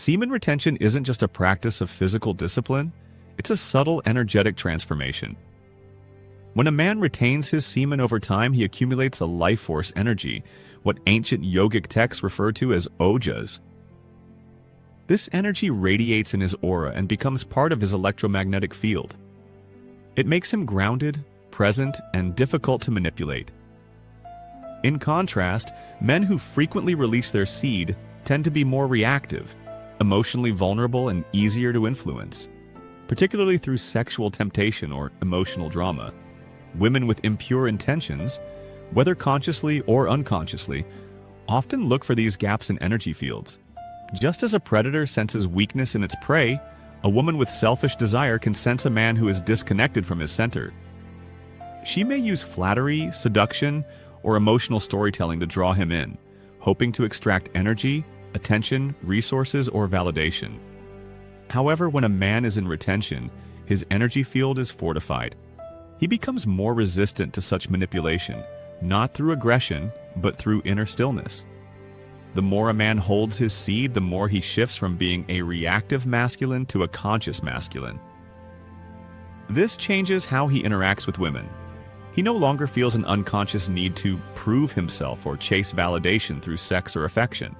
Semen retention isn't just a practice of physical discipline, it's a subtle energetic transformation. When a man retains his semen over time, he accumulates a life force energy, what ancient yogic texts refer to as ojas. This energy radiates in his aura and becomes part of his electromagnetic field. It makes him grounded, present, and difficult to manipulate. In contrast, men who frequently release their seed tend to be more reactive, emotionally vulnerable, and easier to influence, particularly through sexual temptation or emotional drama. Women with impure intentions, whether consciously or unconsciously, often look for these gaps in energy fields. Just as a predator senses weakness in its prey, a woman with selfish desire can sense a man who is disconnected from his center. She may use flattery, seduction, or emotional storytelling to draw him in, hoping to extract energy, attention, resources, or validation. However, when a man is in retention, his energy field is fortified. He becomes more resistant to such manipulation, not through aggression, but through inner stillness. The more a man holds his seed, the more he shifts from being a reactive masculine to a conscious masculine. This changes how he interacts with women. He no longer feels an unconscious need to prove himself or chase validation through sex or affection.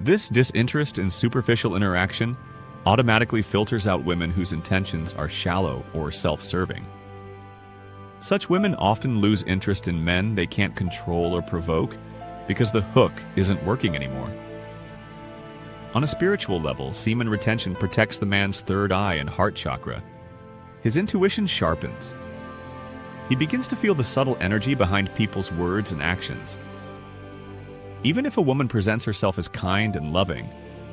This disinterest in superficial interaction automatically filters out women whose intentions are shallow or self-serving. Such women often lose interest in men they can't control or provoke because the hook isn't working anymore. On a spiritual level, semen retention protects the man's third eye and heart chakra. His intuition sharpens. He begins to feel the subtle energy behind people's words and actions. Even if a woman presents herself as kind and loving,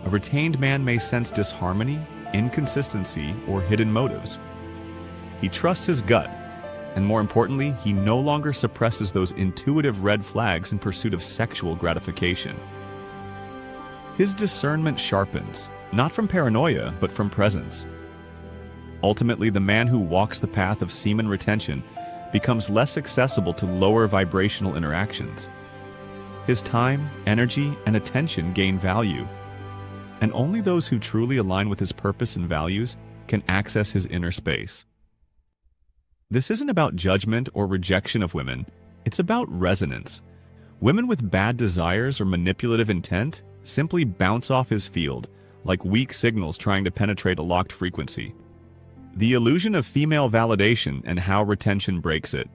a retained man may sense disharmony, inconsistency, or hidden motives. He trusts his gut, and more importantly, he no longer suppresses those intuitive red flags in pursuit of sexual gratification. His discernment sharpens, not from paranoia, but from presence. Ultimately, the man who walks the path of semen retention becomes less accessible to lower vibrational interactions. His time, energy, and attention gain value, and only those who truly align with his purpose and values can access his inner space. This isn't about judgment or rejection of women, it's about resonance. Women with bad desires or manipulative intent simply bounce off his field, like weak signals trying to penetrate a locked frequency. The illusion of female validation and how retention breaks it.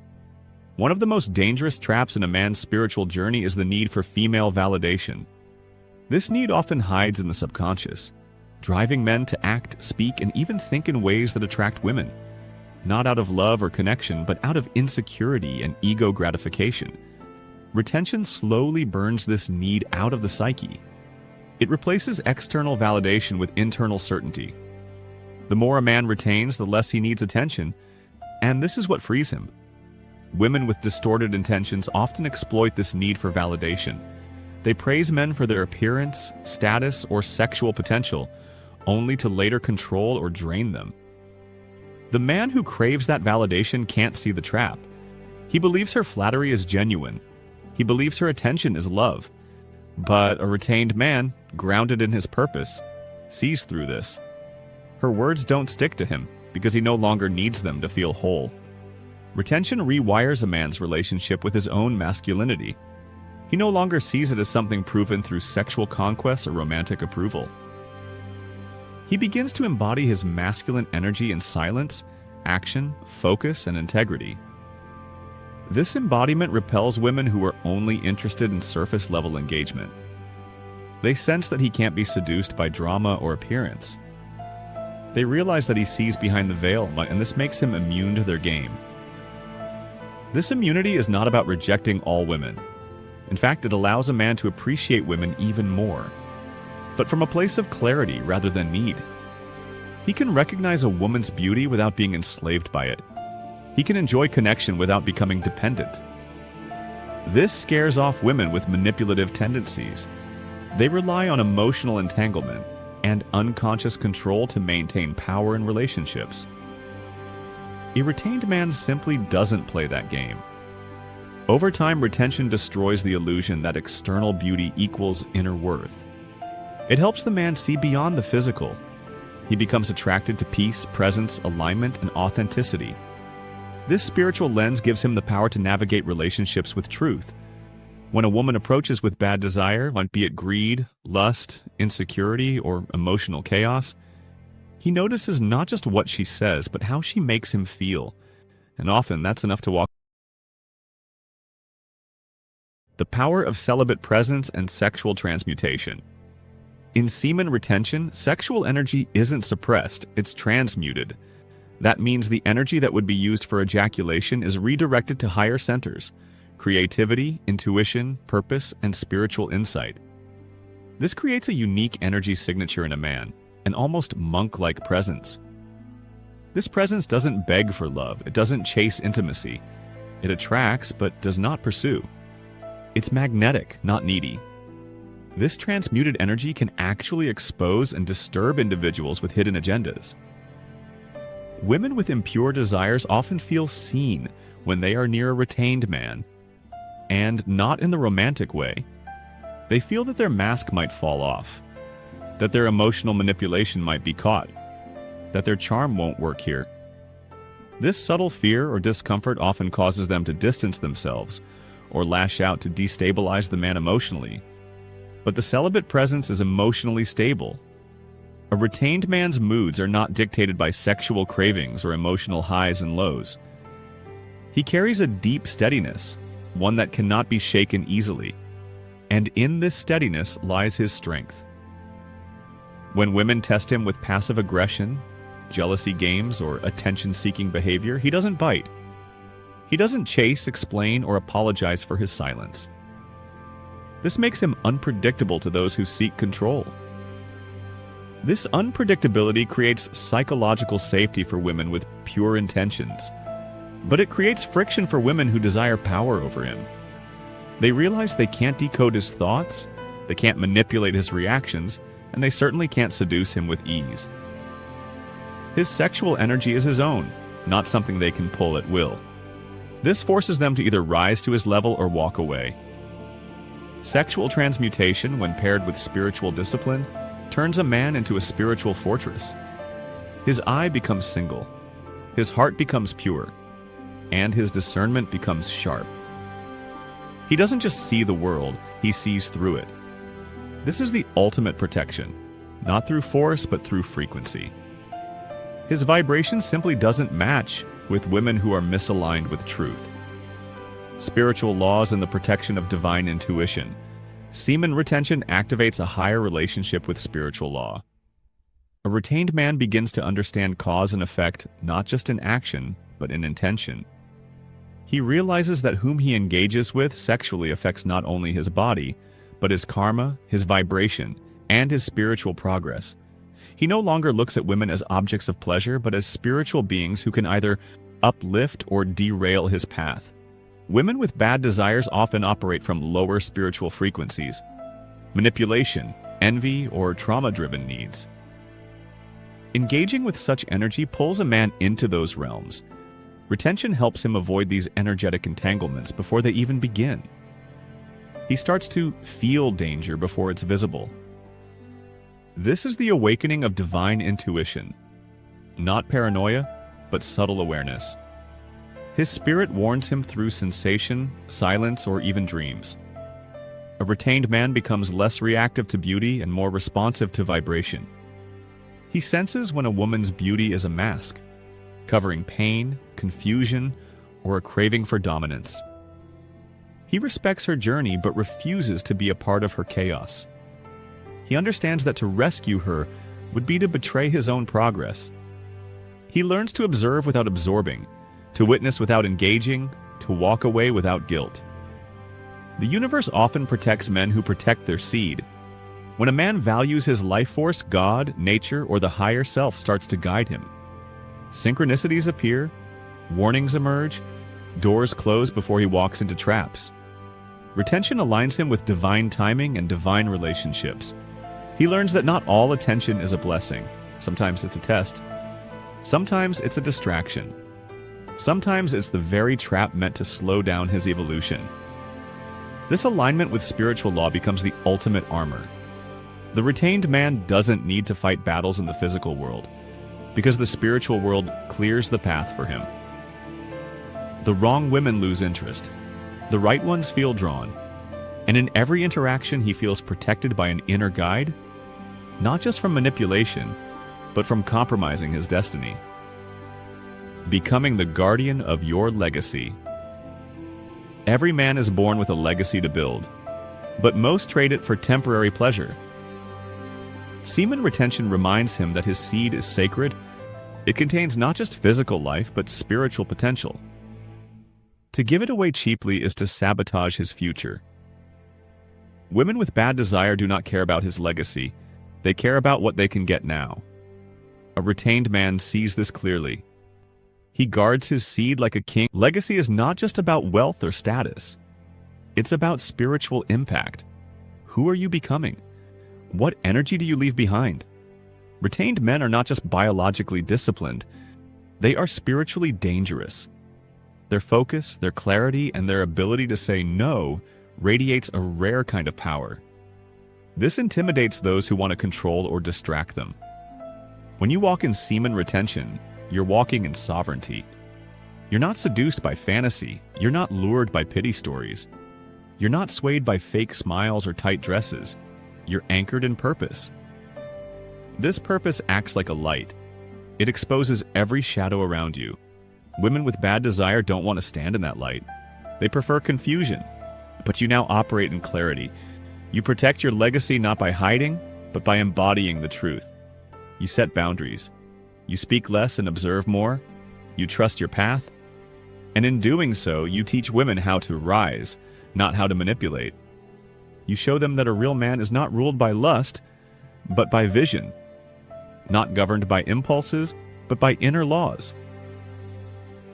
One of the most dangerous traps in a man's spiritual journey is the need for female validation. This need often hides in the subconscious, driving men to act, speak, and even think in ways that attract women, not out of love or connection, but out of insecurity and ego gratification. Retention slowly burns this need out of the psyche. It replaces external validation with internal certainty. The more a man retains, the less he needs attention, and this is what frees him. Women with distorted intentions often exploit this need for validation. They praise men for their appearance, status, or sexual potential, only to later control or drain them. The man who craves that validation can't see the trap. He believes her flattery is genuine. He believes her attention is love. But a retained man, grounded in his purpose, sees through this. Her words don't stick to him because he no longer needs them to feel whole. Retention rewires a man's relationship with his own masculinity. He no longer sees it as something proven through sexual conquest or romantic approval. He begins to embody his masculine energy in silence, action, focus, and integrity. This embodiment repels women who are only interested in surface-level engagement. They sense that he can't be seduced by drama or appearance. They realize that he sees behind the veil, and this makes him immune to their game. This immunity is not about rejecting all women. In fact, it allows a man to appreciate women even more, but from a place of clarity rather than need. He can recognize a woman's beauty without being enslaved by it. He can enjoy connection without becoming dependent. This scares off women with manipulative tendencies. They rely on emotional entanglement and unconscious control to maintain power in relationships. A retained man simply doesn't play that game. Over time, retention destroys the illusion that external beauty equals inner worth. It helps the man see beyond the physical. He becomes attracted to peace, presence, alignment, and authenticity. This spiritual lens gives him the power to navigate relationships with truth. When a woman approaches with bad desire, like be it greed, lust, insecurity, or emotional chaos, he notices not just what she says, but how she makes him feel. And often that's enough to walk. The power of celibate presence and sexual transmutation. In semen retention, sexual energy isn't suppressed, it's transmuted. That means the energy that would be used for ejaculation is redirected to higher centers: creativity, intuition, purpose, and spiritual insight. This creates a unique energy signature in a man, an almost monk-like presence. This presence doesn't beg for love, it doesn't chase intimacy. It attracts but does not pursue. It's magnetic, not needy. This transmuted energy can actually expose and disturb individuals with hidden agendas. Women with impure desires often feel seen when they are near a retained man, and not in the romantic way. They feel that their mask might fall off, that their emotional manipulation might be caught, that their charm won't work here. This subtle fear or discomfort often causes them to distance themselves or lash out to destabilize the man emotionally. But the celibate presence is emotionally stable. A retained man's moods are not dictated by sexual cravings or emotional highs and lows. He carries a deep steadiness, one that cannot be shaken easily, and in this steadiness lies his strength. When women test him with passive aggression, jealousy games, or attention-seeking behavior, he doesn't bite. He doesn't chase, explain, or apologize for his silence. This makes him unpredictable to those who seek control. This unpredictability creates psychological safety for women with pure intentions, but it creates friction for women who desire power over him. They realize they can't decode his thoughts, they can't manipulate his reactions, and they certainly can't seduce him with ease. His sexual energy is his own, not something they can pull at will. This forces them to either rise to his level or walk away. Sexual transmutation, when paired with spiritual discipline, turns a man into a spiritual fortress. His eye becomes single, his heart becomes pure, and his discernment becomes sharp. He doesn't just see the world, he sees through it. This is the ultimate protection, not through force but through frequency. His vibration simply doesn't match with women who are misaligned with truth. Spiritual laws and the protection of divine intuition. Semen retention activates a higher relationship with spiritual law. A retained man begins to understand cause and effect not just in action, but in intention. He realizes that whom he engages with sexually affects not only his body, but his karma, his vibration, and his spiritual progress. He no longer looks at women as objects of pleasure, but as spiritual beings who can either uplift or derail his path. Women with bad desires often operate from lower spiritual frequencies, manipulation, envy, or trauma-driven needs. Engaging with such energy pulls a man into those realms. Retention helps him avoid these energetic entanglements before they even begin. He starts to feel danger before it's visible. This is the awakening of divine intuition. Not paranoia, but subtle awareness. His spirit warns him through sensation, silence, or even dreams. A retained man becomes less reactive to beauty and more responsive to vibration. He senses when a woman's beauty is a mask, covering pain, confusion, or a craving for dominance. He respects her journey but refuses to be a part of her chaos. He understands that to rescue her would be to betray his own progress. He learns to observe without absorbing, to witness without engaging, to walk away without guilt. The universe often protects men who protect their seed. When a man values his life force, God, nature, or the higher self starts to guide him. Synchronicities appear, warnings emerge, doors close before he walks into traps. Retention aligns him with divine timing and divine relationships. He learns that not all attention is a blessing. Sometimes it's a test. Sometimes it's a distraction. Sometimes it's the very trap meant to slow down his evolution. This alignment with spiritual law becomes the ultimate armor. The retained man doesn't need to fight battles in the physical world, because the spiritual world clears the path for him. The wrong women lose interest. The right ones feel drawn. And in every interaction, he feels protected by an inner guide, not just from manipulation, but from compromising his destiny. Becoming the guardian of your legacy. Every man is born with a legacy to build, but most trade it for temporary pleasure. Semen retention reminds him that his seed is sacred. It contains not just physical life, but spiritual potential. To give it away cheaply is to sabotage his future. Women with bad desire do not care about his legacy. They care about what they can get now. A retained man sees this clearly. He guards his seed like a king. Legacy is not just about wealth or status. It's about spiritual impact. Who are you becoming? What energy do you leave behind? Retained men are not just biologically disciplined. They are spiritually dangerous. Their focus, their clarity, and their ability to say no radiates a rare kind of power. This intimidates those who want to control or distract them. When you walk in semen retention, you're walking in sovereignty. You're not seduced by fantasy. You're not lured by pity stories. You're not swayed by fake smiles or tight dresses. You're anchored in purpose. This purpose acts like a light. It exposes every shadow around you. Women with bad desire don't want to stand in that light. They prefer confusion. But you now operate in clarity. You protect your legacy not by hiding, but by embodying the truth. You set boundaries. You speak less and observe more. You trust your path. And in doing so, you teach women how to rise, not how to manipulate. You show them that a real man is not ruled by lust, but by vision. Not governed by impulses, but by inner laws.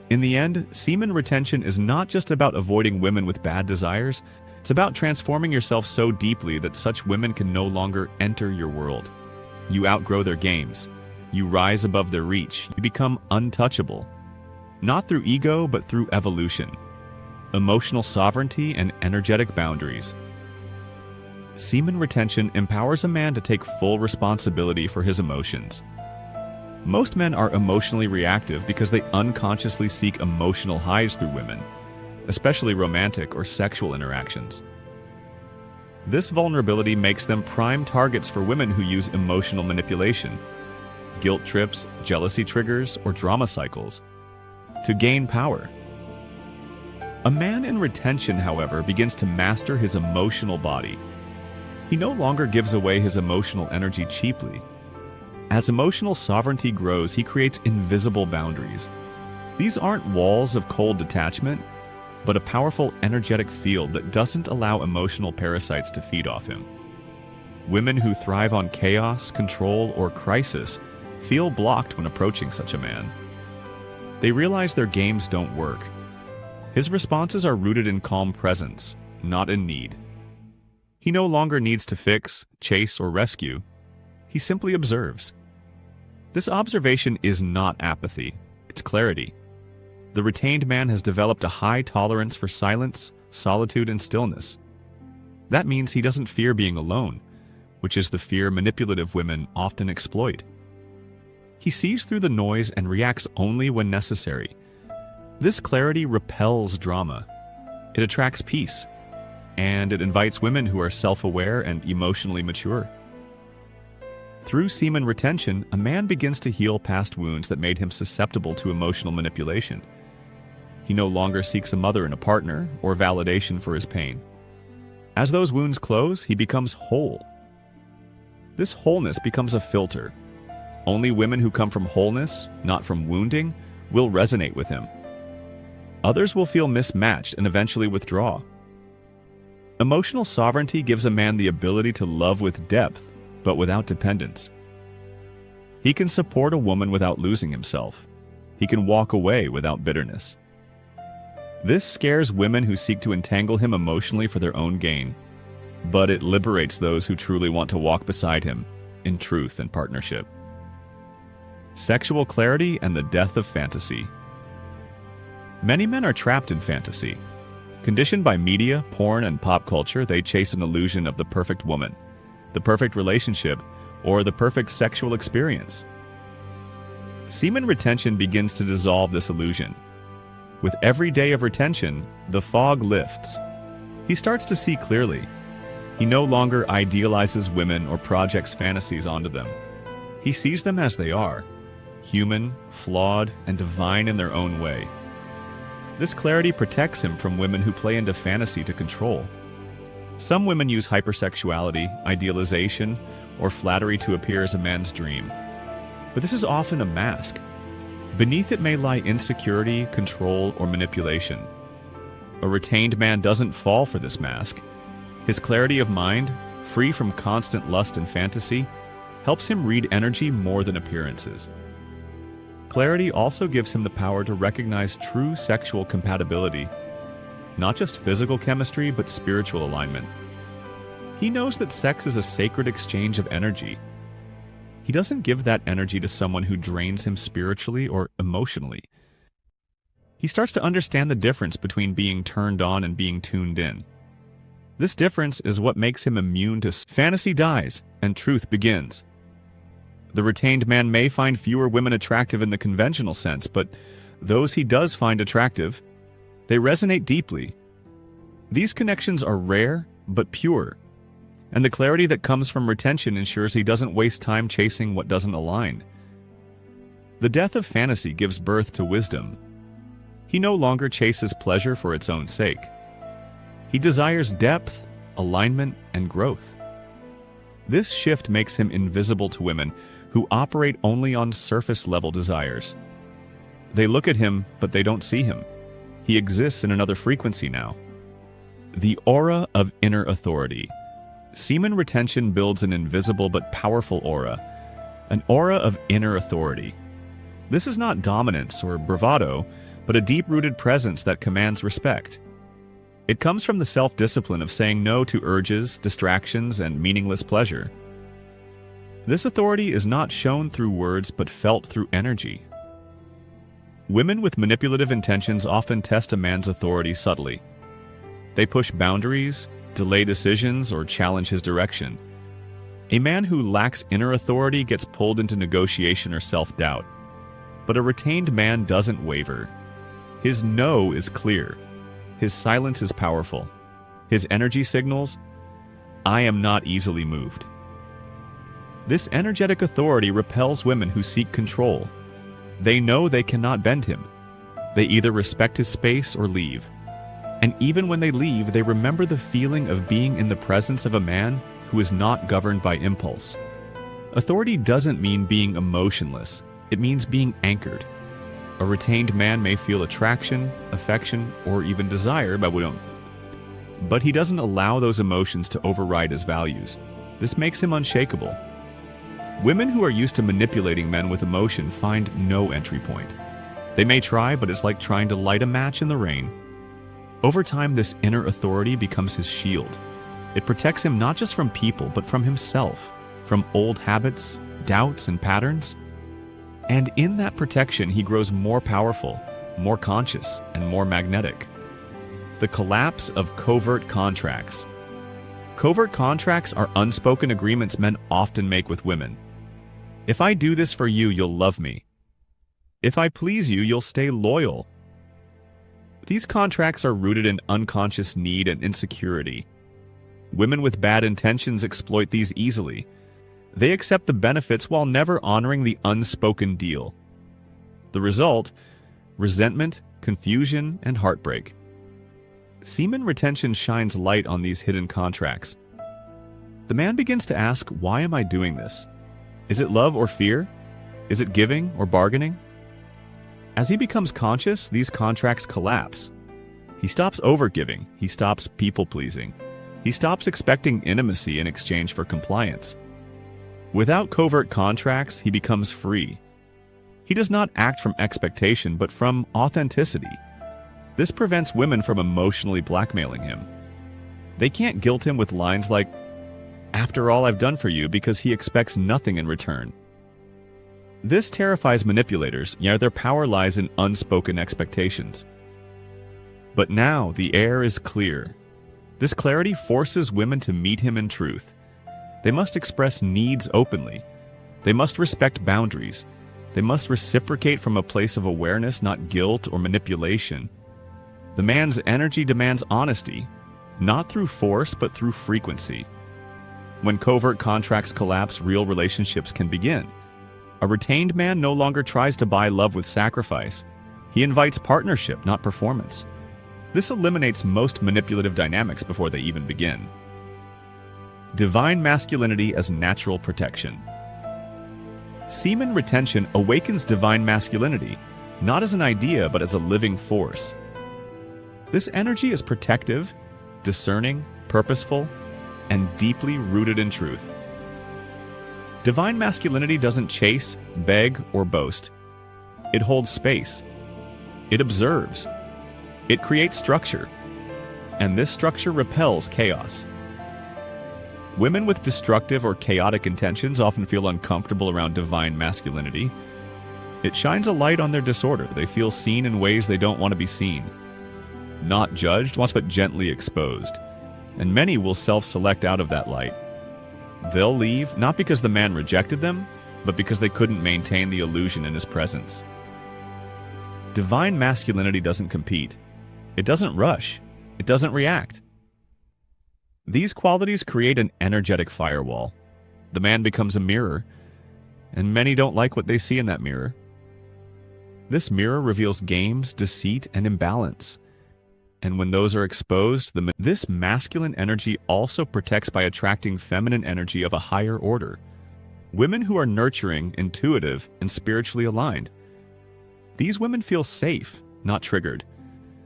In the end, semen retention is not just about avoiding women with bad desires. It's about transforming yourself so deeply that such women can no longer enter your world. You outgrow their games. You rise above their reach. You become untouchable. Not through ego, but through evolution. Emotional sovereignty and energetic boundaries. Semen retention empowers a man to take full responsibility for his emotions. Most men are emotionally reactive because they unconsciously seek emotional highs through women, especially romantic or sexual interactions. This vulnerability makes them prime targets for women who use emotional manipulation, guilt trips, jealousy triggers, or drama cycles to gain power. A man in retention, however, begins to master his emotional body. He no longer gives away his emotional energy cheaply. As emotional sovereignty grows, he creates invisible boundaries. These aren't walls of cold detachment, but a powerful energetic field that doesn't allow emotional parasites to feed off him. Women who thrive on chaos, control, or crisis feel blocked when approaching such a man. They realize their games don't work. His responses are rooted in calm presence, not in need. He no longer needs to fix, chase, or rescue. He simply observes. This observation is not apathy, it's clarity. The retained man has developed a high tolerance for silence, solitude, and stillness. That means he doesn't fear being alone, which is the fear manipulative women often exploit. He sees through the noise and reacts only when necessary. This clarity repels drama. It attracts peace, and it invites women who are self-aware and emotionally mature. Through semen retention, a man begins to heal past wounds that made him susceptible to emotional manipulation. He no longer seeks a mother and a partner or validation for his pain. As those wounds close, he becomes whole. This wholeness becomes a filter. Only women who come from wholeness, not from wounding, will resonate with him. Others will feel mismatched and eventually withdraw. Emotional sovereignty gives a man the ability to love with depth, but without dependence. He can support a woman without losing himself. He can walk away without bitterness. This scares women who seek to entangle him emotionally for their own gain, but it liberates those who truly want to walk beside him in truth and partnership. Sexual clarity and the death of fantasy. Many men are trapped in fantasy. Conditioned by media, porn, and pop culture, they chase an illusion of the perfect woman. the perfect relationship, or the perfect sexual experience. Semen retention begins to dissolve this illusion. With every day of retention, the fog lifts. He starts to see clearly. He no longer idealizes women or projects fantasies onto them. He sees them as they are, human, flawed, and divine in their own way. This clarity protects him from women who play into fantasy to control. Some women use hypersexuality, idealization, or flattery to appear as a man's dream. But this is often a mask. Beneath it may lie insecurity, control, or manipulation. A retained man doesn't fall for this mask. His clarity of mind, free from constant lust and fantasy, helps him read energy more than appearances. Clarity also gives him the power to recognize true sexual compatibility, not just physical chemistry, but spiritual alignment. He knows that sex is a sacred exchange of energy. He doesn't give that energy to someone who drains him spiritually or emotionally. He starts to understand the difference between being turned on and being tuned in. This difference is what makes him immune to fantasy dies and truth begins. The retained man may find fewer women attractive in the conventional sense, but those he does find attractive, they resonate deeply. These connections are rare but pure, and the clarity that comes from retention ensures he doesn't waste time chasing what doesn't align. The death of fantasy gives birth to wisdom. He no longer chases pleasure for its own sake. He desires depth, alignment, and growth. This shift makes him invisible to women who operate only on surface-level desires. They look at him, but they don't see him. He exists in another frequency now. The aura of inner authority. Semen retention builds an invisible but powerful aura, an aura of inner authority. This is not dominance or bravado, but a deep-rooted presence that commands respect. It comes from the self-discipline of saying no to urges, distractions, and meaningless pleasure. This authority is not shown through words but felt through energy. Women with manipulative intentions often test a man's authority subtly. They push boundaries, delay decisions, or challenge his direction. A man who lacks inner authority gets pulled into negotiation or self-doubt. But a retained man doesn't waver. His no is clear. His silence is powerful. His energy signals, I am not easily moved. This energetic authority repels women who seek control. They know they cannot bend him. They either respect his space or leave. And even when they leave, they remember the feeling of being in the presence of a man who is not governed by impulse. Authority doesn't mean being emotionless. It means being anchored. A retained man may feel attraction, affection, or even desire by women, but he doesn't allow those emotions to override his values. This makes him unshakable. Women who are used to manipulating men with emotion find no entry point. They may try, but it's like trying to light a match in the rain. Over time, this inner authority becomes his shield. It protects him not just from people, but from himself, from old habits, doubts, and patterns. And in that protection, he grows more powerful, more conscious, and more magnetic. The collapse of covert contracts. Covert contracts are unspoken agreements men often make with women. If I do this for you, you'll love me. If I please you, you'll stay loyal. These contracts are rooted in unconscious need and insecurity. Women with bad intentions exploit these easily. They accept the benefits while never honoring the unspoken deal. The result? Resentment, confusion, and heartbreak. Semen retention shines light on these hidden contracts. The man begins to ask, why am I doing this? Is it love or fear? Is it giving or bargaining? As he becomes conscious, these contracts collapse. He stops overgiving. He stops people-pleasing. He stops expecting intimacy in exchange for compliance. Without covert contracts, he becomes free. He does not act from expectation, but from authenticity. This prevents women from emotionally blackmailing him. They can't guilt him with lines like, "After all I've done for you," because he expects nothing in return. This terrifies manipulators, yet their power lies in unspoken expectations. But now the air is clear. This clarity forces women to meet him in truth. They must express needs openly. They must respect boundaries. They must reciprocate from a place of awareness, not guilt or manipulation. The man's energy demands honesty, not through force, but through frequency. When covert contracts collapse, real relationships can begin. A retained man no longer tries to buy love with sacrifice. He invites partnership, not performance. This eliminates most manipulative dynamics before they even begin. Divine masculinity as natural protection. Semen retention awakens divine masculinity, not as an idea, but as a living force. This energy is protective, discerning, purposeful, and deeply rooted in truth. Divine masculinity doesn't chase, beg, or boast. It holds space. It observes. It creates structure. And this structure repels chaos. Women with destructive or chaotic intentions often feel uncomfortable around divine masculinity. It shines a light on their disorder. They feel seen in ways they don't want to be seen. Not judged, once but gently exposed. And many will self-select out of that light. They'll leave, not because the man rejected them, but because they couldn't maintain the illusion in his presence. Divine masculinity doesn't compete. It doesn't rush. It doesn't react. These qualities create an energetic firewall. The man becomes a mirror, and many don't like what they see in that mirror. This mirror reveals games, deceit, and imbalance. And when those are exposed, this masculine energy also protects by attracting feminine energy of a higher order. Women who are nurturing, intuitive, and spiritually aligned. These women feel safe, not triggered.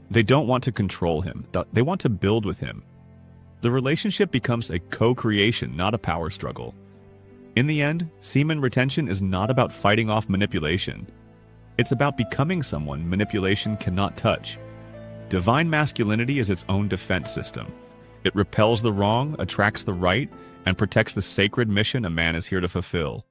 They don't want to control him. They want to build with him. The relationship becomes a co-creation, not a power struggle. In the end, semen retention is not about fighting off manipulation. It's about becoming someone manipulation cannot touch. Divine masculinity is its own defense system. It repels the wrong, attracts the right, and protects the sacred mission a man is here to fulfill.